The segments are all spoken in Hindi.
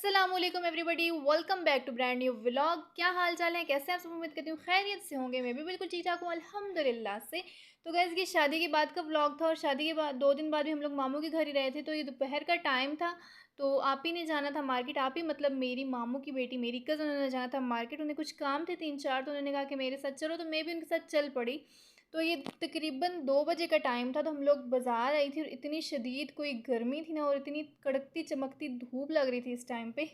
अस्सलामुअलैकुम everybody, welcome back to brand new vlog. क्या हाल चाल है, कैसे आप सब? उम्मीद करती हूँ खैरियत से होंगे। मैं भी बिल्कुल ठीक ठाक हूँ अल्हम्दुलिल्लाह से। तो गैस ये शादी के बाद का व्लॉग था और शादी के बाद 2 दिन बाद भी हम लोग मामू के घर ही रहे थे। तो ये दोपहर का टाइम था, तो आप ही ने जाना था मार्केट। आप ही मतलब मेरी मामू की बेटी, मेरी कज़न, उन्होंने जाना था मार्केट। उन्हें कुछ काम थे 3-4, तो उन्होंने कहा कि मेरे साथ चलो, तो मैं भी उनके साथ चल पड़ी। तो ये तकरीबन 2 बजे का टाइम था, तो हम लोग बाज़ार आई थी और इतनी शदीद कोई गर्मी थी ना, और इतनी कड़कती चमकती धूप लग रही थी इस टाइम पे।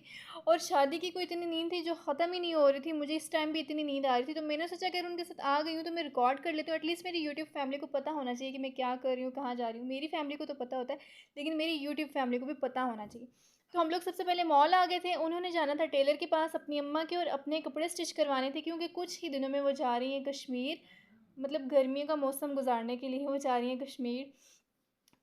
और शादी की कोई इतनी नींद थी जो ख़त्म ही नहीं हो रही थी। मुझे इस टाइम भी इतनी नींद आ रही थी, तो मैंने सोचा अगर उनके साथ आ गई हूँ तो मैं रिकॉर्ड कर लेती हूँ। एटलीस्ट मेरी यूट्यूब फैमिली को पता होना चाहिए कि मैं क्या कर रही हूँ, कहाँ जा रही हूँ। मेरी फैमिली को तो पता होता है, लेकिन मेरी यूट्यूब फैमिली को भी पता होना चाहिए। तो हम लोग सबसे पहले मॉल आ गए थे। उन्होंने जाना था टेलर के पास अपनी अम्मा के, और अपने कपड़े स्टिच करवाने थे, क्योंकि कुछ ही दिनों में वो जा रही हैं कश्मीर। मतलब गर्मियों का मौसम गुजारने के लिए वो जा रही हैं कश्मीर।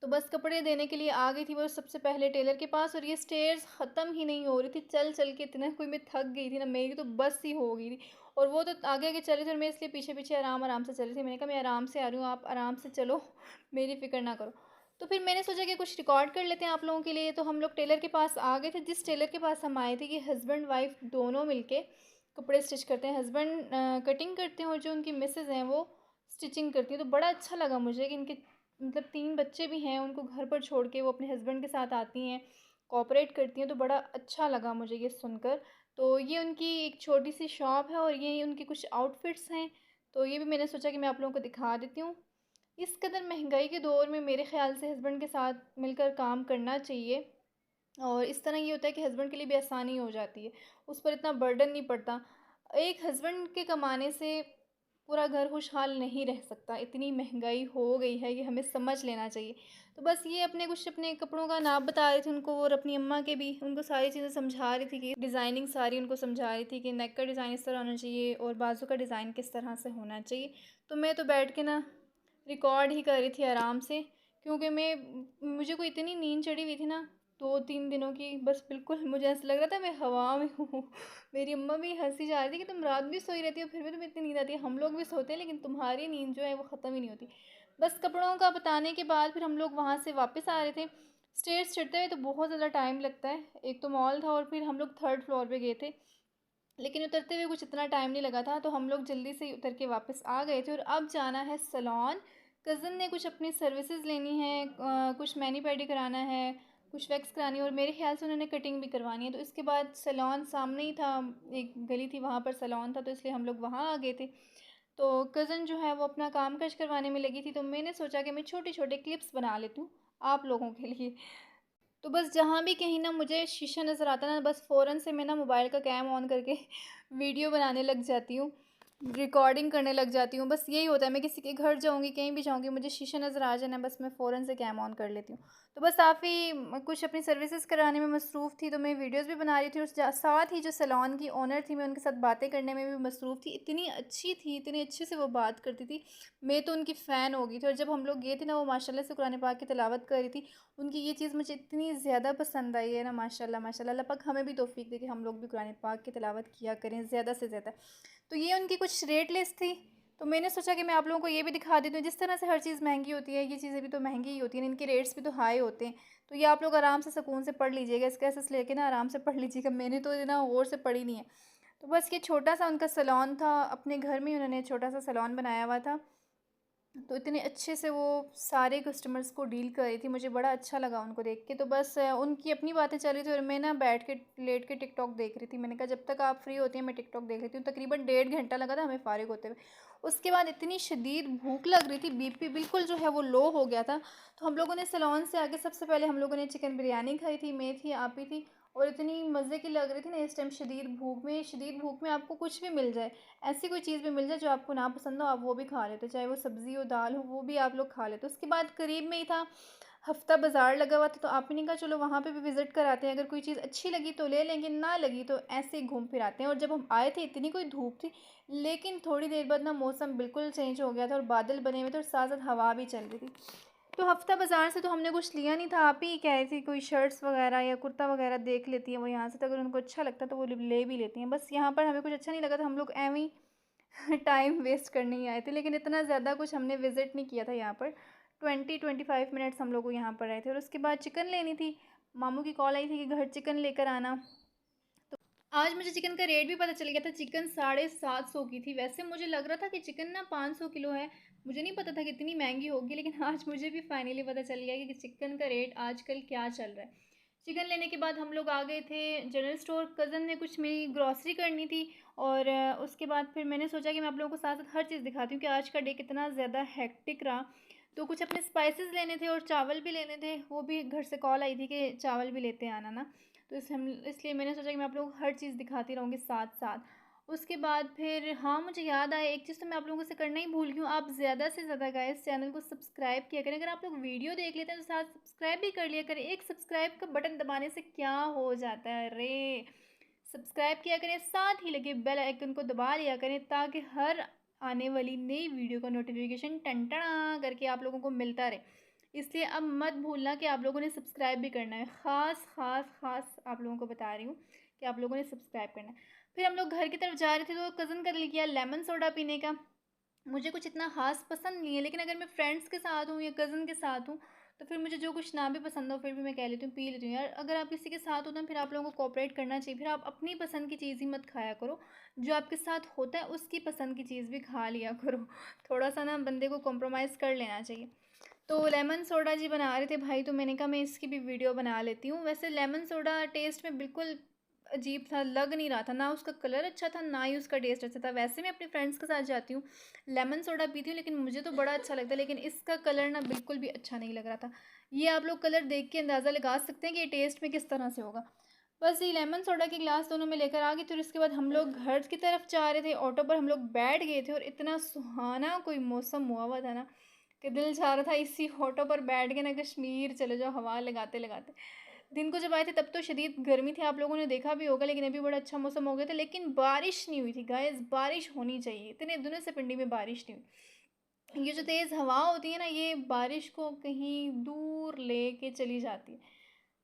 तो बस कपड़े देने के लिए आ गई थी वो सबसे पहले टेलर के पास। और ये स्टेयर्स ख़त्म ही नहीं हो रही थी, चल चल के इतना कोई मैं थक गई थी ना, मेरी तो बस ही हो गई थी। और वो तो आगे आगे चले थे और मैं इसलिए पीछे पीछे आराम आराम से चल रही थी। मैंने कहा मैं आराम से आ रही हूँ, आप आराम से चलो, मेरी फ़िक्र ना करो। तो फिर मैंने सोचा कि कुछ रिकॉर्ड कर लेते हैं आप लोगों के लिए। तो हम लोग टेलर के पास आ गए थे। जिस टेलर के पास हम आए थे कि हस्बैंड वाइफ दोनों मिलके कपड़े स्टिच करते हैं। हस्बैंड कटिंग करते हैं और जो उनकी मिसेज़ हैं वो स्टिचिंग करती हैं। तो बड़ा अच्छा लगा मुझे कि इनके मतलब 3 बच्चे भी हैं, उनको घर पर छोड़ के वो अपने हस्बैंड के साथ आती हैं, कोऑपरेट करती हैं। तो बड़ा अच्छा लगा मुझे ये सुनकर। तो ये उनकी एक छोटी-सी शॉप है और ये उनके कुछ आउटफिट्स हैं। तो ये भी मैंने सोचा कि मैं आप लोगों को दिखा देती हूँ। इस कदर महंगाई के दौर में मेरे ख़्याल से हस्बैंड के साथ मिलकर काम करना चाहिए। और इस तरह ये होता है कि हस्बैंड के लिए भी आसानी हो जाती है, उस पर इतना बर्डन नहीं पड़ता। एक हस्बैंड के कमाने से पूरा घर खुशहाल नहीं रह सकता, इतनी महंगाई हो गई है, ये हमें समझ लेना चाहिए। तो बस ये अपने कुछ अपने कपड़ों का नाप बता रही थी उनको, और अपनी अम्मा के भी उनको सारी चीज़ें समझा रही थी कि डिज़ाइनिंग सारी उनको समझा रही थी कि नेक का डिज़ाइन इस तरह होना चाहिए और बाजू का डिज़ाइन किस तरह से होना चाहिए। तो मैं तो बैठ के ना रिकॉर्ड ही कर रही थी आराम से, क्योंकि मुझे कोई इतनी नींद चढ़ी हुई थी ना 2-3 दिनों की। बस बिल्कुल मुझे ऐसा लग रहा था मैं हवा में हूँ। मेरी अम्मा भी हंसी जा रही थी कि तुम रात भी सोई रहती हो, फिर भी तुम्हें इतनी नींद आती है। हम लोग भी सोते हैं, लेकिन तुम्हारी नींद जो है वो ख़त्म ही नहीं होती। बस कपड़ों का बताने के बाद फिर हम लोग वहाँ से वापस आ रहे थे। स्टेयर्स चढ़ते हुए तो बहुत ज़्यादा टाइम लगता है। एक तो मॉल था और फिर हम लोग 3rd फ्लोर पे गए थे, लेकिन उतरते हुए कुछ इतना टाइम नहीं लगा था। तो हम लोग जल्दी से ही उतर के वापस आ गए थे और अब जाना है सैलून। कज़न ने कुछ अपनी सर्विसेज लेनी है, कुछ मैनी पेडी कराना है, कुछ वैक्स करानी है, और मेरे ख्याल से उन्होंने कटिंग भी करवानी है। तो इसके बाद सैलून सामने ही था, एक गली थी वहाँ पर सैलून था, तो इसलिए हम लोग वहाँ आ गए थे। तो कज़न जो है वो अपना काम काज करवाने में लगी थी, तो मैंने सोचा कि मैं छोटे छोटे क्लिप्स बना लेती हूँ आप लोगों के लिए। तो बस जहाँ भी कहीं ना मुझे शीशा नज़र आता ना, बस फ़ौरन से मैं ना मोबाइल का कैम ऑन करके वीडियो बनाने लग जाती हूँ, रिकॉर्डिंग करने लग जाती हूँ। बस यही होता है, मैं किसी के घर जाऊँगी, कहीं भी जाऊँगी, मुझे शीशा नज़र आ जाना, बस मैं फ़ौरन से कैम ऑन कर लेती हूँ। तो बस काफ़ी कुछ अपनी सर्विसेज कराने में मसरूफ़ थी, तो मैं वीडियोज़ भी बना रही थी, और साथ ही जो सैलून की ओनर थी मैं उनके साथ बातें करने में भी मसरूफ़ थी। इतनी अच्छी थी, इतनी अच्छे से वो बात करती थी, मैं तो उनकी फ़ैन हो गई थी। और जब हम लोग गए थे ना, वो माशाल्लाह से कुरान पाक की तिलावत कर रही थी। उनकी ये चीज़ मुझे इतनी ज़्यादा पसंद आई है ना, माशाल्लाह माशाल्लाह। अल्लाह पाक हमें भी तौफ़ीक दे कि हम लोग भी कुरान पाक की तिलावत किया करें ज़्यादा से ज़्यादा। तो ये उनकी कुछ रेट लिस्ट थी, तो मैंने सोचा कि मैं आप लोगों को ये भी दिखा देती हूँ। जिस तरह से हर चीज़ महंगी होती है, ये चीज़ें भी तो महंगी ही होती हैं, इनके रेट्स भी तो हाई होते हैं। तो ये आप लोग आराम से सुकून से पढ़ लीजिएगा, इसका एसेस लेके ना आराम से पढ़ लीजिएगा। मैंने तो इतना गौर से पढ़ी नहीं है। तो बस ये छोटा सा उनका सैलून था, अपने घर में उन्होंने छोटा सा सैलून बनाया हुआ था। तो इतने अच्छे से वो सारे कस्टमर्स को डील कर रही थी, मुझे बड़ा अच्छा लगा उनको देख के। तो बस उनकी अपनी बातें चल रही थी और मैं ना बैठ के लेट के टिकटॉक देख रही थी। मैंने कहा जब तक आप फ्री होती हैं मैं टिकटॉक देख लेती हूँ। तकरीबन 1.5 घंटा लगा था हमें फ़ारिग होते हुए। उसके बाद इतनी शदीद भूख लग रही थी, बीपी बिल्कुल जो है वो लो हो गया था। तो हम लोगों ने सैलून से आके सबसे पहले हम लोगों ने चिकन बिरयानी खाई थी, मैं थी, आप ही थी। और इतनी मज़े की लग रही थी ना इस टाइम, शदीद भूख में आपको कुछ भी मिल जाए, ऐसी कोई चीज़ भी मिल जाए जो आपको ना पसंद हो, आप वो भी खा लेते, चाहे वो सब्ज़ी हो, दाल हो, वो भी आप लोग खा लेते। उसके बाद करीब में ही था हफ्ता बाज़ार लगा हुआ था, तो आपने कहा चलो वहाँ पे भी विज़िट कर आते हैं, अगर कोई चीज़ अच्छी लगी तो ले लेंगे, ना लगी तो ऐसे ही घूम फिर आते हैं। और जब हम आए थे इतनी कोई धूप थी, लेकिन थोड़ी देर बाद ना मौसम बिल्कुल चेंज हो गया था और बादल बने हुए थे और साथ साथ हवा भी चल रही थी। तो हफ्ता बाज़ार से तो हमने कुछ लिया नहीं था, आप ही कह रही थी कोई शर्ट्स वगैरह या कुर्ता वगैरह देख लेती हैं वो यहाँ से, तो अगर उनको अच्छा लगता तो वो ले भी लेती हैं। बस यहाँ पर हमें कुछ अच्छा नहीं लगा, तो हम लोग एवं ही टाइम वेस्ट करने ही आए थे, लेकिन इतना ज़्यादा कुछ हमने विज़िट नहीं किया था यहाँ पर। 20-25 मिनट्स हम लोग को यहाँ पर आए थे। और उसके बाद चिकन लेनी थी, मामू की कॉल आई थी कि घर चिकन लेकर आना। आज मुझे चिकन का रेट भी पता चल गया था, चिकन 750 की थी। वैसे मुझे लग रहा था कि चिकन ना 500 किलो है, मुझे नहीं पता था कि इतनी महंगी होगी, लेकिन आज मुझे भी फाइनली पता चल गया कि चिकन का रेट आजकल क्या चल रहा है। चिकन लेने के बाद हम लोग आ गए थे जनरल स्टोर। कज़न ने कुछ मेरी ग्रॉसरी करनी थी और उसके बाद फिर मैंने सोचा कि मैं आप लोगों को साथ साथ हर चीज़ दिखाती हूँ कि आज का डे कितना ज़्यादा हेक्टिक रहा। तो कुछ अपने स्पाइसेस लेने थे और चावल भी लेने थे, वो भी घर से कॉल आई थी कि चावल भी लेते आना ना। तो इसलिए मैंने सोचा कि मैं आप लोगों को हर चीज़ दिखाती रहूँगी साथ साथ। उसके बाद फिर हाँ, मुझे याद आया एक चीज़ तो मैं आप लोगों से करना ही भूल गई हूँ। आप ज़्यादा से ज़्यादा गाइस चैनल को सब्सक्राइब किया करें। अगर आप लोग वीडियो देख लेते हैं तो साथ सब्सक्राइब भी कर लिया करें। एक सब्सक्राइब का बटन दबाने से क्या हो जाता है, अरे सब्सक्राइब किया करें, साथ ही लगे बेल आइकन को दबा लिया करें ताकि हर आने वाली नई वीडियो का नोटिफिकेशन टन करके आप लोगों को मिलता रहे। इसलिए अब मत भूलना कि आप लोगों ने सब्सक्राइब भी करना है। ख़ास ख़ास ख़ास आप लोगों को बता रही हूँ कि आप लोगों ने सब्सक्राइब करना है। फिर हम लोग घर की तरफ जा रहे थे तो कज़न का दिल किया लेमन सोडा पीने का। मुझे कुछ इतना ख़ास पसंद नहीं है, लेकिन अगर मैं फ्रेंड्स के साथ हूँ या कज़न के साथ हूँ तो फिर मुझे जो कुछ ना भी पसंद हो फिर भी मैं कह लेती हूँ पी लेती हूँ। यार अगर आप किसी के साथ हो ना फिर आप लोगों को कोऑपरेट करना चाहिए। फिर आप अपनी पसंद की चीज़ ही मत खाया करो, जो आपके साथ होता है उसकी पसंद की चीज़ भी खा लिया करो। थोड़ा सा ना बंदे को कॉम्प्रोमाइज़ कर लेना चाहिए। तो लेमन सोडा जी बना रहे थे भाई, तो मैंने कहा मैं इसकी भी वीडियो बना लेती हूँ। वैसे लेमन सोडा टेस्ट में बिल्कुल अजीब था, लग नहीं रहा था, ना उसका कलर अच्छा था ना ही उसका टेस्ट अच्छा था। वैसे मैं अपने फ्रेंड्स के साथ जाती हूँ लेमन सोडा पीती हूँ, लेकिन मुझे तो बड़ा अच्छा लगता है, लेकिन इसका कलर ना बिल्कुल भी अच्छा नहीं लग रहा था। ये आप लोग कलर देख के अंदाज़ा लगा सकते हैं कि ये टेस्ट में किस तरह से होगा। बस ये लेमन सोडा के गिलास दोनों में लेकर आ गई। फिर उसके बाद हम लोग घर की तरफ जा रहे थे, ऑटो पर हम लोग बैठ गए थे और इतना सुहाना कोई मौसम हुआ हुआ था ना कि दिल चाह रहा था इसी ऑटो पर बैठ के ना कश्मीर चले जाओ हवा लगाते लगाते। दिन को जब आए थे तब तो शदीद गर्मी थी, आप लोगों ने देखा भी होगा, लेकिन अभी बड़ा अच्छा मौसम हो गया था। लेकिन बारिश नहीं हुई थी गाइस, बारिश होनी चाहिए, इतने दिनों से पिंडी में बारिश नहीं हुई। ये जो तेज़ हवा होती है ना ये बारिश को कहीं दूर लेके चली जाती है।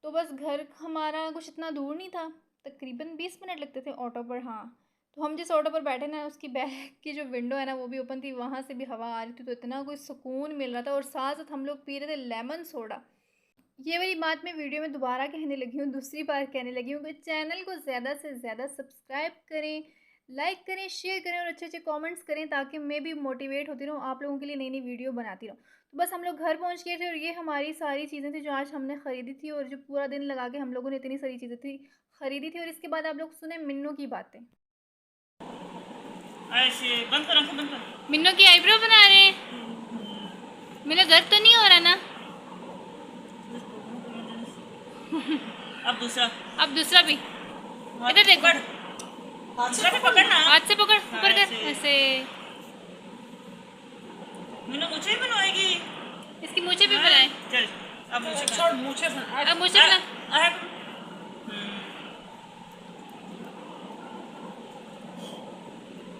तो बस घर हमारा कुछ इतना दूर नहीं था, तकरीबन 20 मिनट लगते थे ऑटो पर। हाँ, तो हम जिस ऑटो पर बैठे ना उसकी बैक की जो विंडो है ना वो भी ओपन थी, वहाँ से भी हवा आ रही थी, तो इतना कोई सुकून मिल रहा था। और साथ साथ हम लोग पी रहे थे लेमन सोडा। ये वाली बात मैं वीडियो में दोबारा कहने लगी हूँ, दूसरी बार कहने लगी हूँ कि चैनल को ज़्यादा से ज़्यादा सब्सक्राइब करें, लाइक करें, शेयर करें और अच्छे अच्छे कमेंट्स करें ताकि मैं भी मोटिवेट होती रहूँ, आप लोगों के लिए नई नई वीडियो बनाती रहूँ। तो बस हम लोग घर पहुँच गए थे और ये हमारी सारी चीज़ें थी जो आज हमने ख़रीदी थी और जो पूरा दिन लगा के हम लोगों ने इतनी सारी चीज़ें थी ख़रीदी थी। और इसके बाद आप लोग सुने मिन्नू की बातें। ऐसे बंद कर, आंखें बंद कर। मिन्नू की आईब्रो बना रहे हैं, मेरा दर्द तो नहीं हो रहा ना? अब दूसरा, अब दूसरा भी हाथ इधर देखो, पकड़, दूसरा भी पकड़ना। हाथ से पकड़, हाँ, ऊपर कर ऐसे ऐसे। मीनू मुझे बनवाएगी। इसकी मूछें भी हाँ, बनाए। चल अब मुझे छोड़ मुझे बना अब मूछें बना।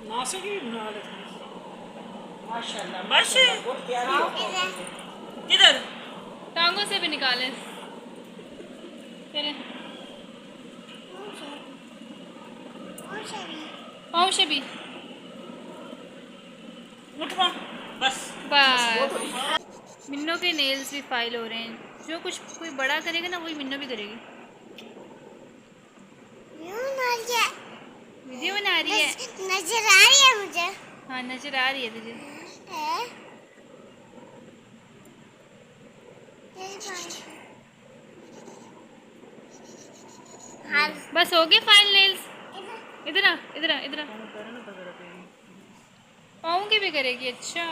नासिक ही बना लेते हैं। माशाल्लाह बस बहुत प्यारी है। किधर? टांगों से भी निकाले। चले पाँव से भी। उठ पा, बस बस मिन्नो के नेल्स भी फाइल हो रहे हैं। जो कुछ कोई बड़ा करेगा ना वही मिन्नो भी करेगी। वीडियो बना रही है, नजर आ रही है मुझे। हाँ नजर आ रही है तुझे। बस हो गए फाइल नेल्स। इधर आ इधर आ इधर आ। पाँव की भी करेगी, अच्छा।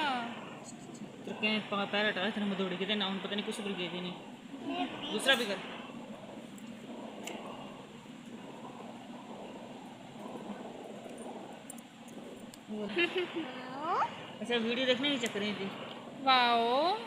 पैर हटा तेरे मदोड़ी के ना पता नहीं कुछ भी गए नहीं। दूसरा भी कर। अच्छा वीडियो देखने की चक्कर में थी। वाओ